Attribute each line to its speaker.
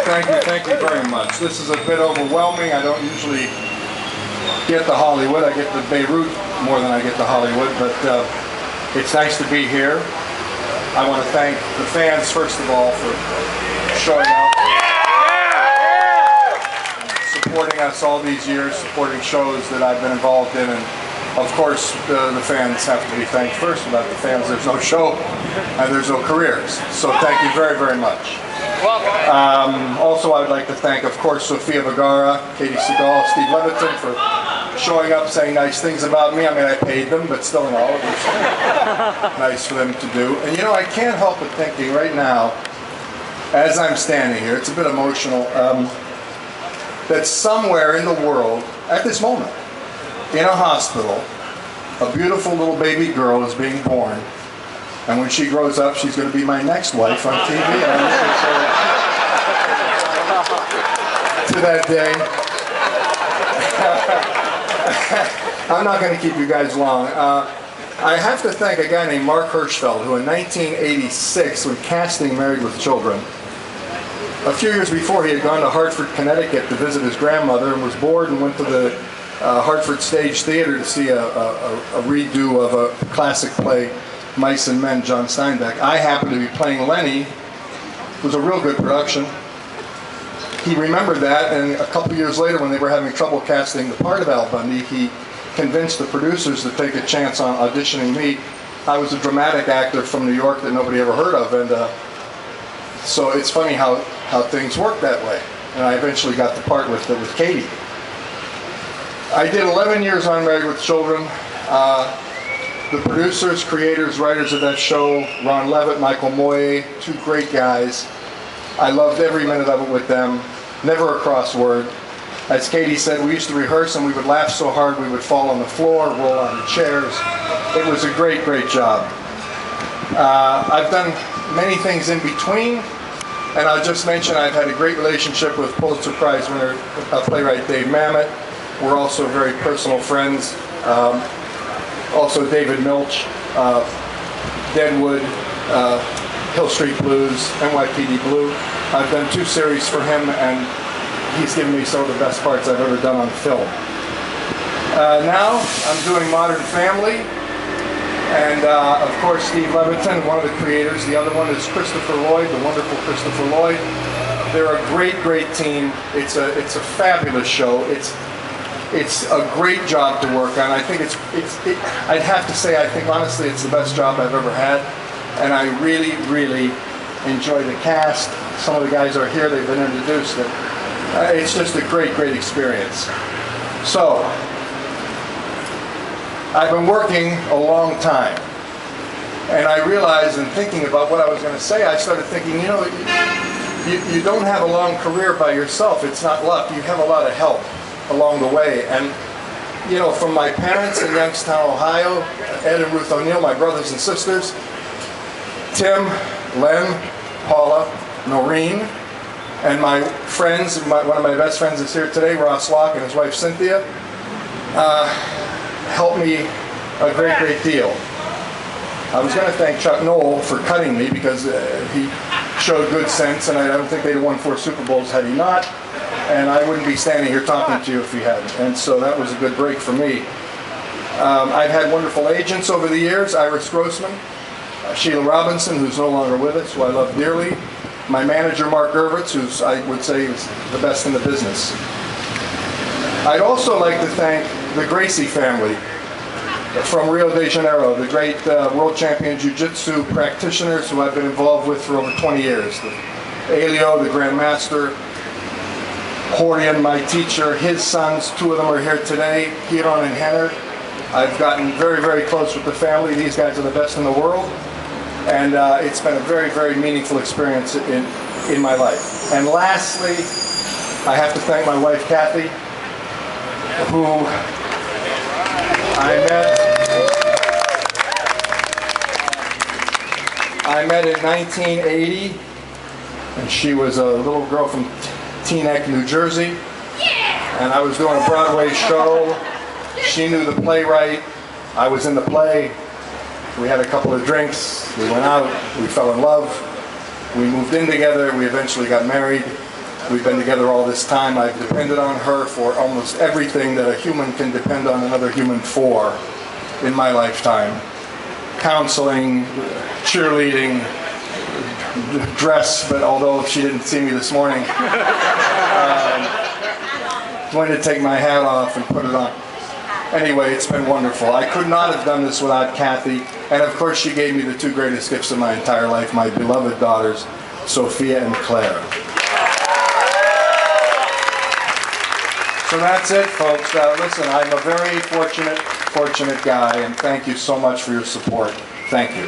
Speaker 1: thank you very much. This is a bit overwhelming. I don't usually get to Hollywood. I get to Beirut more than I get to Hollywood, but it's nice to be here. I want to thank the fans, first of all, for showing up, supporting us all these years, supporting shows that I've been involved in, and of course the fans have to be thanked first. Without the fans, there's no show and there's no careers. So thank you very, very much. Also, I would like to thank, of course, Sofia Vergara, Katie Seagal, Steve Levitan for showing up, saying nice things about me. I mean, I paid them, but still in all, it was nice for them to do. And you know, I can't help but thinking right now, as I'm standing here, it's a bit emotional, that somewhere in the world, at this moment, in a hospital, a beautiful little baby girl is being born. And when she grows up, she's going to be my next wife on TV. I'm looking forward to that day. I'm not going to keep you guys long. I have to thank a guy named Mark Hirschfeld, who in 1986, when casting Married with Children, a few years before, he had gone to Hartford, Connecticut to visit his grandmother and was bored and went to the Hartford Stage Theater to see a redo of a classic play, Mice and Men, John Steinbeck. I happened to be playing Lenny. It was a real good production. He remembered that, and a couple years later, when they were having trouble casting the part of Al Bundy, he convinced the producers to take a chance on auditioning me. I was a dramatic actor from New York that nobody ever heard of, and so it's funny how things work that way. And I eventually got the part with Katie. I did 11 years on Married with Children. The producers, creators, writers of that show, Ron Levitt, Michael Moye, two great guys. I loved every minute of it with them, never a crossword. As Katie said, we used to rehearse and we would laugh so hard we would fall on the floor, roll on the chairs. It was a great, great job. I've done many things in between, and I'll just mention I've had a great relationship with Pulitzer Prize winner, playwright Dave Mamet. We're also very personal friends. Also David Milch, Deadwood, Hill Street Blues, NYPD Blue. I've done 2 series for him, and he's given me some of the best parts I've ever done on film. Now I'm doing Modern Family, and of course Steve Levitan, one of the creators. The other one is Christopher Lloyd, the wonderful Christopher Lloyd. They're a great, great team. It's a fabulous show. It's a great job to work on. I think I'd have to say, I think honestly it's the best job I've ever had. And I really, really enjoy the cast. Some of the guys are here, they've been introduced. It's just a great, great experience. So, I've been working a long time. And I realized in thinking about what I was going to say, I started thinking, you know, you don't have a long career by yourself. It's not luck. You have a lot of help along the way. And, you know, from my parents in Youngstown, Ohio, Ed and Ruth O'Neill, my brothers and sisters, Tim, Len, Paula, Noreen, and my friends, one of my best friends is here today, Ross Locke and his wife Cynthia, helped me a great, great deal. I was going to thank Chuck Noll for cutting me because he showed good sense, and I don't think they'd have won 4 Super Bowls had he not, and I wouldn't be standing here talking to you if he hadn't, and so that was a good break for me. I've had wonderful agents over the years, Iris Grossman, Sheila Robinson, who's no longer with us, who I love dearly, my manager Mark Gervitz, who I would say is the best in the business. I'd also like to thank the Gracie family from Rio de Janeiro, the great world champion jiu-jitsu practitioners who I've been involved with for over 20 years. Elio, the Grand Master, Horian, my teacher, his sons, 2 of them are here today, Hiron and Henner. I've gotten very, very close with the family. These guys are the best in the world. And it's been a very, very meaningful experience in my life. And lastly, I have to thank my wife, Kathy, who I met in 1980, and she was a little girl from Teaneck, New Jersey. And I was doing a Broadway show. She knew the playwright. I was in the play. We had a couple of drinks. We went out. We fell in love. We moved in together. We eventually got married. We've been together all this time. I've depended on her for almost everything that a human can depend on another human for in my lifetime. Counseling, cheerleading, dress, but although she didn't see me this morning, I'm going to take my hat off and put it on. Anyway, it's been wonderful. I could not have done this without Kathy, and of course she gave me the two greatest gifts of my entire life, my beloved daughters, Sophia and Claire. So that's it, folks. Listen, I'm a very fortunate guy, and thank you so much for your support. Thank you.